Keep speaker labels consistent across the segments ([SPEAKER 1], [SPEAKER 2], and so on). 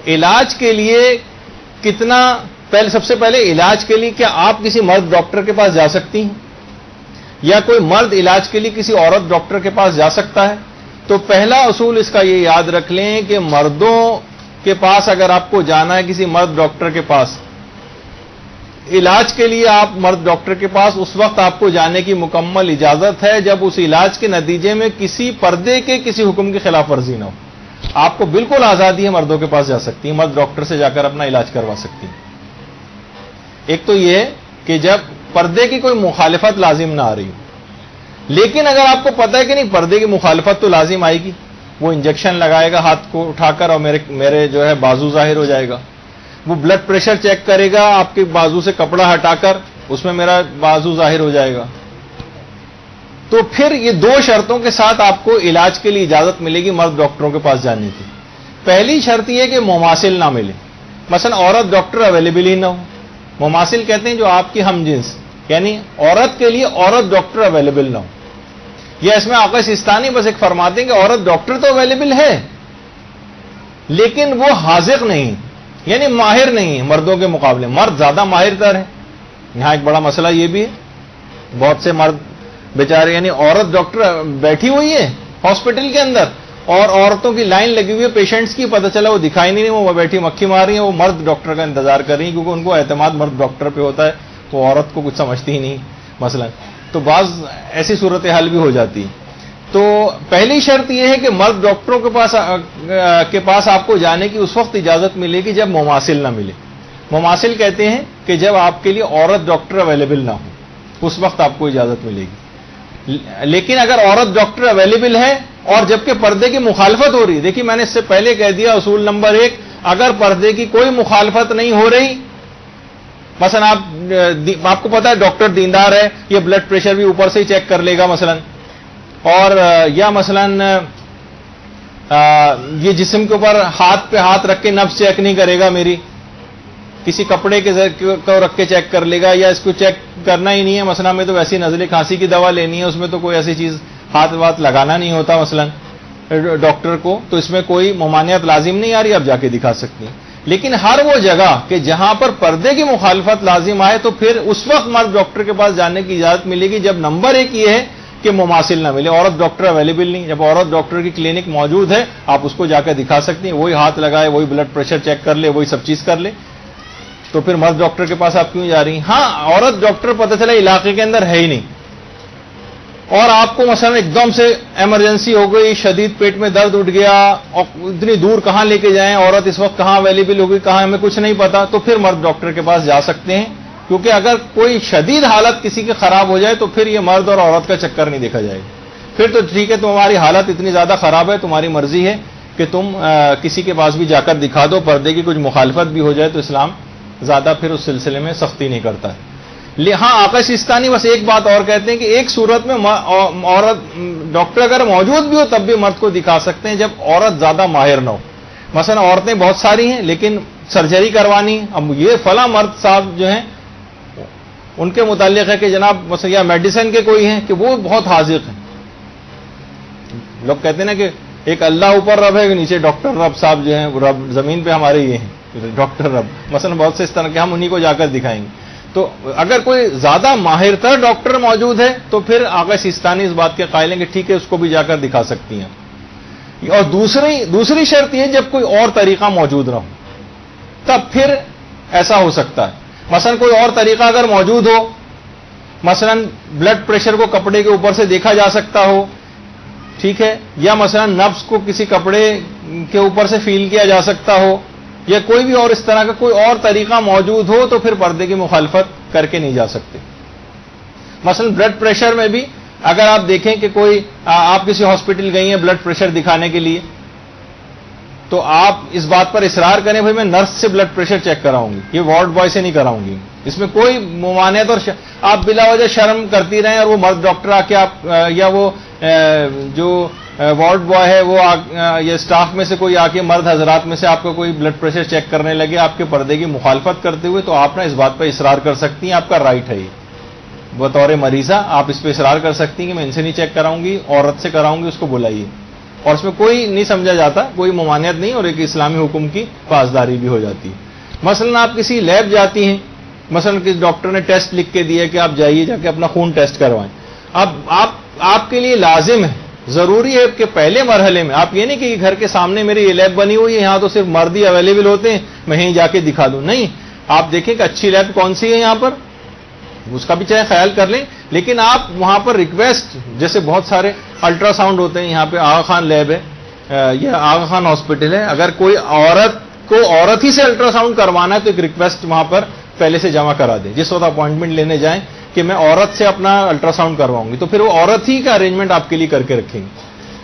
[SPEAKER 1] علاج کے لیے کتنا، سب سے پہلے علاج کے لیے کیا آپ کسی مرد ڈاکٹر کے پاس جا سکتی ہیں، یا کوئی مرد علاج کے لیے کسی عورت ڈاکٹر کے پاس جا سکتا ہے؟ تو پہلا اصول اس کا یہ یاد رکھ لیں کہ مردوں کے پاس اگر آپ کو جانا ہے کسی مرد ڈاکٹر کے پاس علاج کے لیے، آپ مرد ڈاکٹر کے پاس اس وقت آپ کو جانے کی مکمل اجازت ہے جب اس علاج کے نتیجے میں کسی پردے کے کسی حکم کی خلاف ورزی نہ ہو. آپ کو بالکل آزادی ہے، مردوں کے پاس جا سکتی ہیں، مرد ڈاکٹر سے جا کر اپنا علاج کروا سکتی ہیں. ایک تو یہ کہ جب پردے کی کوئی مخالفت لازم نہ آ رہی ہو. لیکن اگر آپ کو پتا ہے کہ نہیں پردے کی مخالفت تو لازم آئے گی، وہ انجیکشن لگائے گا ہاتھ کو اٹھا کر اور میرے جو ہے بازو ظاہر ہو جائے گا، وہ بلڈ پریشر چیک کرے گا آپ کے بازو سے کپڑا ہٹا کر، اس میں میرا بازو ظاہر ہو جائے گا. تو پھر یہ دو شرطوں کے ساتھ آپ کو علاج کے لیے اجازت ملے گی مرد ڈاکٹروں کے پاس جانے کی. پہلی شرط یہ کہ مماثل نہ ملے، مثلا عورت ڈاکٹر اویلیبل ہی نہ ہو. مماثل کہتے ہیں جو آپ کی ہم جنس، یعنی عورت کے لیے عورت ڈاکٹر اویلیبل نہ ہو. یا اس میں آقا سستانی بس ایک فرماتے ہیں کہ عورت ڈاکٹر تو اویلیبل ہے لیکن وہ حاذق نہیں، یعنی ماہر نہیں ہے مردوں کے مقابلے. مرد زیادہ ماہر تر ہے. یہاں ایک بڑا مسئلہ یہ بھی ہے، بہت سے مرد بیچارے، یعنی عورت ڈاکٹر بیٹھی ہوئی ہے ہاسپٹل کے اندر اور عورتوں کی لائن لگی ہوئی ہے پیشنٹس کی، پتہ چلا وہ دکھائی نہیں، وہ بیٹھی مکھی مار رہی ہیں، وہ مرد ڈاکٹر کا انتظار کر رہی ہیں کیونکہ ان کو اعتماد مرد ڈاکٹر پہ ہوتا ہے، وہ عورت کو کچھ سمجھتی ہی نہیں مثلا. تو بعض ایسی صورتحال بھی ہو جاتی ہے. تو پہلی شرط یہ ہے کہ مرد ڈاکٹروں کے پاس آپ کو جانے کی اس وقت اجازت ملے گی جب مماثل نہ ملے. مماثل کہتے ہیں کہ جب آپ کے لیے عورت ڈاکٹر اویلیبل نہ ہو، اس وقت آپ کو اجازت ملے گی. لیکن اگر عورت ڈاکٹر اویلیبل ہے اور جبکہ پردے کی مخالفت ہو رہی، دیکھیے میں نے اس سے پہلے کہہ دیا اصول نمبر 1، اگر پردے کی کوئی مخالفت نہیں ہو رہی، مثلا آپ کو پتا ہے ڈاکٹر دیندار ہے، یہ بلڈ پریشر بھی اوپر سے ہی چیک کر لے گا مثلا، اور یا مثلا یہ جسم کے اوپر ہاتھ پہ ہاتھ رکھ کے نبض چیک نہیں کرے گا میری، کسی کپڑے کو رکھ کے چیک کر لے گا، یا اس کو چیک کرنا ہی نہیں ہے، مثلا میں تو ویسی نزلے کھانسی کی دوا لینی ہے، اس میں تو کوئی ایسی چیز ہاتھ وات لگانا نہیں ہوتا مثلا ڈاکٹر کو، تو اس میں کوئی ممانعت لازم نہیں آ رہی، آپ جا کے دکھا سکتی ہیں. لیکن ہر وہ جگہ کہ جہاں پر پردے کی مخالفت لازم آئے تو پھر اس وقت مرد ڈاکٹر کے پاس جانے کی اجازت ملے گی جب نمبر 1 یہ ہے کہ مماثل نہ ملے، عورت ڈاکٹر اویلیبل نہیں. جب عورت ڈاکٹر کی کلینک موجود ہے آپ اس کو جا کے دکھا سکتی ہیں، وہی ہاتھ لگائے، وہی بلڈ پریشر چیک کر لے، وہی سب چیز کر لے. تو پھر مرد ڈاکٹر کے پاس آپ کیوں جا رہی ہیں؟ ہاں عورت ڈاکٹر پتہ چلا علاقے کے اندر ہے ہی نہیں، اور آپ کو مثلا ایک دم سے ایمرجنسی ہو گئی، شدید پیٹ میں درد اٹھ گیا، اور اتنی دور کہاں لے کے جائیں، عورت اس وقت کہاں اویلیبل ہوگی کہاں ہمیں کچھ نہیں پتا، تو پھر مرد ڈاکٹر کے پاس جا سکتے ہیں. کیونکہ اگر کوئی شدید حالت کسی کی خراب ہو جائے تو پھر یہ مرد اور عورت کا چکر نہیں دیکھا جائے گا. پھر تو ٹھیک ہے تمہاری حالت اتنی زیادہ خراب ہے، تمہاری مرضی ہے کہ تم کسی کے پاس بھی جا کر دکھا دو، پردے کی کچھ مخالفت بھی ہو جائے تو اسلام زیادہ پھر اس سلسلے میں سختی نہیں کرتا ہے. ہاں آقا سستانی بس ایک بات اور کہتے ہیں کہ ایک صورت میں عورت ڈاکٹر اگر موجود بھی ہو تب بھی مرد کو دکھا سکتے ہیں جب عورت زیادہ ماہر نہ ہو. مثلا عورتیں بہت ساری ہیں لیکن سرجری کروانی، اب یہ فلاں مرد صاحب جو ہیں ان کے متعلق ہے کہ جناب مثلا یا میڈیسن کے کوئی ہیں کہ وہ بہت حاذق ہیں. لوگ کہتے ہیں نا کہ ایک اللہ اوپر رب ہے، نیچے ڈاکٹر رب صاحب جو ہیں، رب زمین پہ ہمارے یہ ہیں ڈاکٹر رب، مثلا بہت سے اس طرح کے، ہم انہیں کو جا کر دکھائیں گے. تو اگر کوئی زیادہ ماہر تر ڈاکٹر موجود ہے تو پھر آقا سستانی اس بات کے قائل ہیں کہ ٹھیک ہے اس کو بھی جا کر دکھا سکتی ہیں. اور دوسری شرط یہ جب کوئی اور طریقہ موجود نہ ہو تب پھر ایسا ہو سکتا ہے. مثلا کوئی اور طریقہ اگر موجود ہو، مثلا بلڈ پریشر کو کپڑے کے اوپر سے دیکھا جا سکتا ہو، ٹھیک ہے، یا مثلا نبض کو کسی کپڑے کے اوپر سے فیل کیا جا سکتا ہو، یا کوئی بھی اور اس طرح کا کوئی اور طریقہ موجود ہو تو پھر پردے کی مخالفت کر کے نہیں جا سکتے. مثلا بلڈ پریشر میں بھی اگر آپ دیکھیں کہ کوئی آپ کسی ہاسپٹل گئی ہیں بلڈ پریشر دکھانے کے لیے، تو آپ اس بات پر اصرار کریں بھائی میں نرس سے بلڈ پریشر چیک کراؤں گی، یہ وارڈ بوائے سے نہیں کراؤں گی، اس میں کوئی ممانعت، اور آپ بلا وجہ شرم کرتی رہیں اور وہ مرد ڈاکٹر آ کے آپ یا وہ جو وارڈ بوائے ہے وہ یا اسٹاف میں سے کوئی آ کے مرد حضرات میں سے آپ کا کوئی بلڈ پریشر چیک کرنے لگے آپ کے پردے کی مخالفت کرتے ہوئے، تو آپ نا اس بات پہ اصرار کر سکتی ہیں، آپ کا رائٹ ہے یہ، بطور مریضہ آپ اس پہ اصرار کر سکتی ہیں کہ میں ان سے نہیں چیک کراؤں گی، عورت سے کراؤں گی، اس کو بلائیے. اور اس میں کوئی نہیں سمجھا جاتا، کوئی ممانعت نہیں، اور ایک اسلامی حکم کی پاسداری بھی ہو جاتی ہے۔ مثلا آپ کسی لیب جاتی ہیں، مثلا کسی ڈاکٹر نے ٹیسٹ لکھ کے دیا کہ آپ جائیے جا کے اپنا خون ٹیسٹ کروائیں، اب آپ کے لیے لازم ہے، ضروری ہے کہ پہلے مرحلے میں آپ یہ نہیں کہ گھر کے سامنے میری یہ لیب بنی ہوئی ہے، یہاں تو صرف مرد ہی اویلیبل ہوتے ہیں، میں یہیں جا کے دکھا دوں، نہیں، آپ دیکھیں کہ اچھی لیب کون سی ہے یہاں پر، اس کا بھی چاہے خیال کر لیں، لیکن آپ وہاں پر ریکویسٹ، جیسے بہت سارے الٹرا ساؤنڈ ہوتے ہیں، یہاں پہ آغا خان لیب ہے، یہ آغا خان ہاسپٹل ہے، اگر کوئی عورت ہی سے الٹرا ساؤنڈ کروانا ہے تو ایک ریکویسٹ وہاں پر پہلے سے جمع کرا دیں، جس وقت اپوائنٹمنٹ لینے جائیں کہ میں عورت سے اپنا الٹرا ساؤنڈ کرواؤں گی، تو پھر وہ عورت ہی کا ارینجمنٹ آپ کے لیے کر کے رکھیں گے،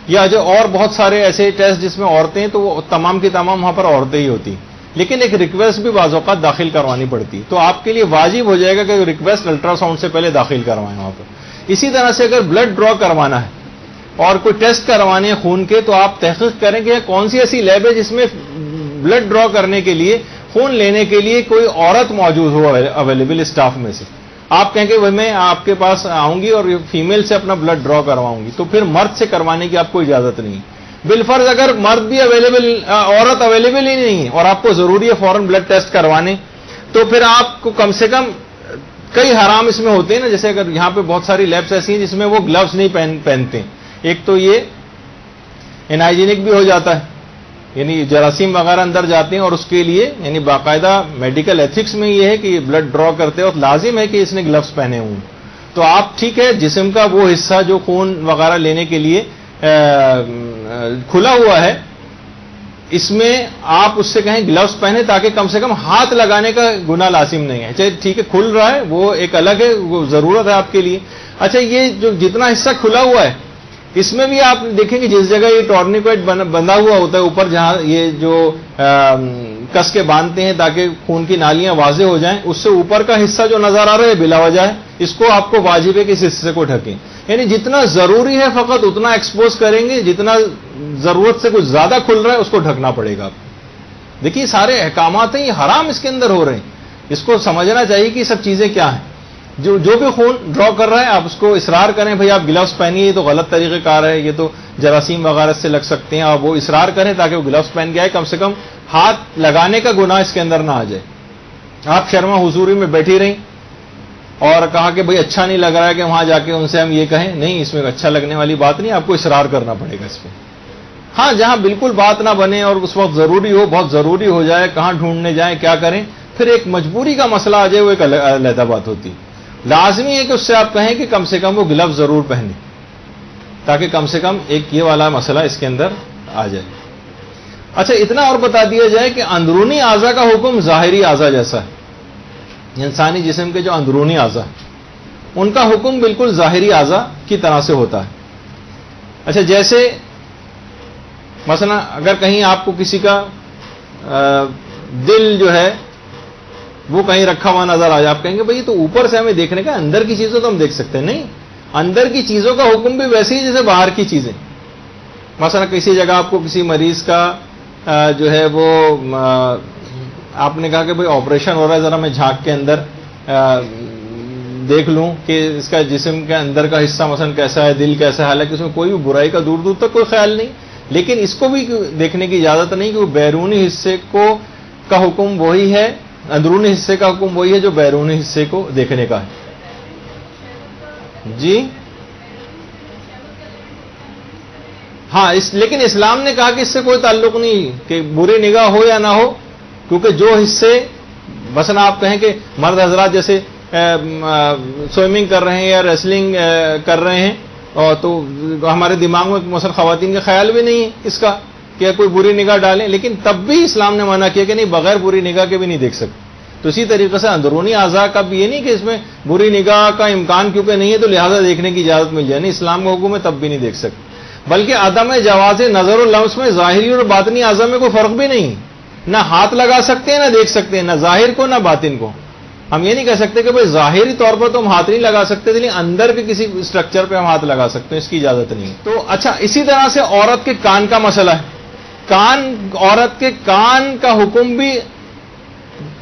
[SPEAKER 1] یا جو اور بہت سارے ایسے ٹیسٹ جس میں عورتیں ہیں تو وہ تمام کی تمام وہاں پر عورتیں ہی ہوتی ہیں، لیکن ایک ریکویسٹ بھی بعض اوقات داخل کروانی پڑتی، تو آپ کے لیے واجب ہو جائے گا کہ ریکویسٹ الٹرا ساؤنڈ سے پہلے داخل کروائیں وہاں پر۔ اسی طرح سے اگر بلڈ ڈرا کروانا ہے اور کوئی ٹیسٹ کروانے ہیں خون کے، تو آپ تحقیق کریں کہ کون سی ایسی لیب ہے جس میں بلڈ ڈرا کرنے کے لیے، خون لینے کے لیے کوئی عورت موجود ہو اویلیبل اسٹاف میں سے۔ آپ کہیں کہ میں آپ کے پاس آؤں گی اور فیمیل سے اپنا بلڈ ڈرا کرواؤں گی، تو پھر مرد سے کروانے کی آپ کو اجازت نہیں۔ بالفرض اگر مرد بھی اویلیبل، عورت اویلیبل ہی نہیں ہے اور آپ کو ضروری ہے فوراً بلڈ ٹیسٹ کروانے، تو پھر آپ کو کم سے کم کئی حرام اس میں ہوتے ہیں نا، جیسے اگر یہاں پہ بہت ساری لیبس ایسی ہیں جس میں وہ گلوز نہیں پہنتے ہیں، ایک تو یہ انہائیجینک بھی ہو جاتا ہے، یعنی جراثیم وغیرہ اندر جاتے ہیں، اور اس کے لیے یعنی باقاعدہ میڈیکل ایتھکس میں یہ ہے کہ بلڈ ڈرا کرتے وقت لازم ہے کہ اس نے گلوز پہنے ہوں، تو آپ ٹھیک ہے جسم کا وہ حصہ جو خون وغیرہ لینے کے لیے کھلا ہوا ہے، اس میں آپ اس سے کہیں گلوز پہنے تاکہ کم سے کم ہاتھ لگانے کا گناہ لازم نہیں ہے، چاہے ٹھیک ہے کھل رہا ہے وہ ایک الگ ہے، وہ ضرورت ہے آپ کے لیے۔ اچھا یہ جو جتنا حصہ کھلا ہوا ہے اس میں بھی آپ دیکھیں کہ جس جگہ یہ ٹورنیکوئٹ بندھا ہوا ہوتا ہے اوپر، جہاں یہ جو کس کے باندھتے ہیں تاکہ خون کی نالیاں واضح ہو جائیں، اس سے اوپر کا حصہ جو نظر آ رہا ہے بلا وجہ ہے، اس کو آپ کو واجب ہے کہ اس حصے کو ڈھکیں، یعنی جتنا ضروری ہے فقط اتنا ایکسپوز کریں گے، جتنا ضرورت سے کچھ زیادہ کھل رہا ہے اس کو ڈھکنا پڑے گا آپ کو۔ دیکھیے سارے احکامات ہیں، یہ حرام اس کے اندر ہو رہے ہیں، اس کو سمجھنا چاہیے کہ یہ سب چیزیں کیا ہیں۔ جو بھی خون ڈرا کر رہا ہے آپ اس کو اصرار کریں بھئی آپ گلوز پہنیے، یہ تو غلط طریقہ کار ہے، یہ تو جراثیم وغیرہ سے لگ سکتے ہیں، آپ وہ اصرار کریں تاکہ وہ گلوز پہن کے آئے، کم سے کم ہاتھ لگانے کا گناہ اس کے اندر نہ آ جائے۔ آپ شرما حضوری میں بیٹھی رہیں اور کہا کہ بھئی اچھا نہیں لگ رہا ہے کہ وہاں جا کے ان سے ہم یہ کہیں، نہیں، اس میں اچھا لگنے والی بات نہیں، آپ کو اصرار کرنا پڑے گا اس پہ۔ ہاں جہاں بالکل بات نہ بنے اور اس وقت ضروری ہو، بہت ضروری ہو جائے، کہاں ڈھونڈنے جائیں، کیا کریں، پھر ایک مجبوری کا مسئلہ آ جائے، وہ ایک علیحدہ بات ہوتی ہے۔ لازمی ہے کہ اس سے آپ کہیں کہ کم سے کم وہ گلوز ضرور پہنے، تاکہ کم سے کم ایک یہ والا مسئلہ اس کے اندر آ جائے۔ اچھا اتنا اور بتا دیا جائے کہ اندرونی اعضاء کا حکم ظاہری اعضاء جیسا ہے، انسانی جسم کے جو اندرونی اعضاء ان کا حکم بالکل ظاہری اعضاء کی طرح سے ہوتا ہے۔ اچھا جیسے مثلا اگر کہیں آپ کو کسی کا دل جو ہے وہ کہیں رکھا ہوا نظر آ جائے، آپ کہیں گے بھئی تو اوپر سے ہمیں دیکھنے کا، اندر کی چیزوں تو ہم دیکھ سکتے ہیں، نہیں، اندر کی چیزوں کا حکم بھی ویسے ہی جیسے باہر کی چیزیں۔ مثلا کسی جگہ آپ کو کسی مریض کا جو ہے وہ آپ نے کہا کہ بھئی آپریشن ہو رہا ہے، ذرا میں جھانک کے اندر دیکھ لوں کہ اس کا جسم کے اندر کا حصہ مثلا کیسا ہے، دل کیسا ہے، حالانکہ اس میں کوئی بھی برائی کا دور دور تک کوئی خیال نہیں، لیکن اس کو بھی دیکھنے کی اجازت نہیں کہ وہ بیرونی حصے کا حکم وہی ہے، اندرونی حصے کا حکم وہی ہے جو بیرونی حصے کو دیکھنے کا ہے۔ جی ہاں لیکن اسلام نے کہا کہ اس سے کوئی تعلق نہیں کہ بری نگاہ ہو یا نہ ہو، کیونکہ جو حصے مثلا آپ کہیں کہ مرد حضرات جیسے سوئمنگ کر رہے ہیں یا ریسلنگ کر رہے ہیں، اور تو ہمارے دماغ میں مثلا خواتین کا خیال بھی نہیں ہے اس کا کہ کوئی بری نگاہ ڈالیں، لیکن تب بھی اسلام نے منع کیا کہ نہیں، بغیر بری نگاہ کے بھی نہیں دیکھ سکتے۔ تو اسی طریقے سے اندرونی اعضاء کا بھی یہ نہیں کہ اس میں بری نگاہ کا امکان کیونکہ نہیں ہے تو لہذا دیکھنے کی اجازت مل جائے، نہیں، اسلام کا حکم ہے تب بھی نہیں دیکھ سکتے، بلکہ عدم جواز نظر و لمس میں ظاہری اور باطنی اعضاء میں کوئی فرق بھی نہیں، نہ ہاتھ لگا سکتے ہیں نہ دیکھ سکتے ہیں، نہ ظاہر کو نہ باطن کو۔ ہم یہ نہیں کہہ سکتے کہ بھئی ظاہری طور پر تو ہم ہاتھ نہیں لگا سکتے، لیکن اندر کے کسی اسٹرکچر پہ ہم ہاتھ لگا سکتے ہیں، اس کی اجازت نہیں۔ تو اچھا اسی طرح سے عورت کے کان کا مسئلہ ہے، عورت کے کان کا حکم بھی،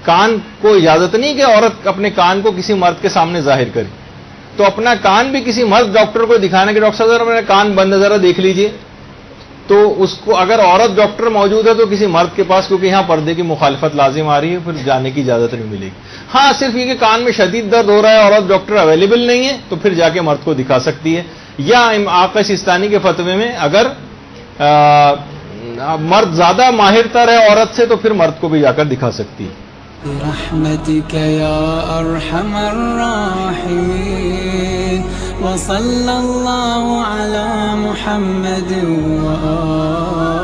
[SPEAKER 1] کان کو اجازت نہیں کہ عورت اپنے کان کو کسی مرد کے سامنے ظاہر کرے، تو اپنا کان بھی کسی مرد ڈاکٹر کو دکھانا کہ ڈاکٹر صاحب ذرا میرا کان بند ہے ذرا دیکھ لیجئے، تو اس کو اگر عورت ڈاکٹر موجود ہے تو کسی مرد کے پاس، کیونکہ یہاں پردے کی مخالفت لازم آ رہی ہے، پھر جانے کی اجازت نہیں ملے گی. ہاں صرف یہ کہ کان میں شدید درد ہو رہا ہے، عورت ڈاکٹر اویلیبل نہیں ہے، تو پھر جا کے مرد کو دکھا سکتی ہے. یا آقا سیستانی کے فتوے میں اگر مرد زیادہ ماہر تر ہے عورت سے تو پھر مرد کو بھی جا کر دکھا سکتی ہے.
[SPEAKER 2] برحمتك يا أرحم الراحمين وصلى الله على محمد وآله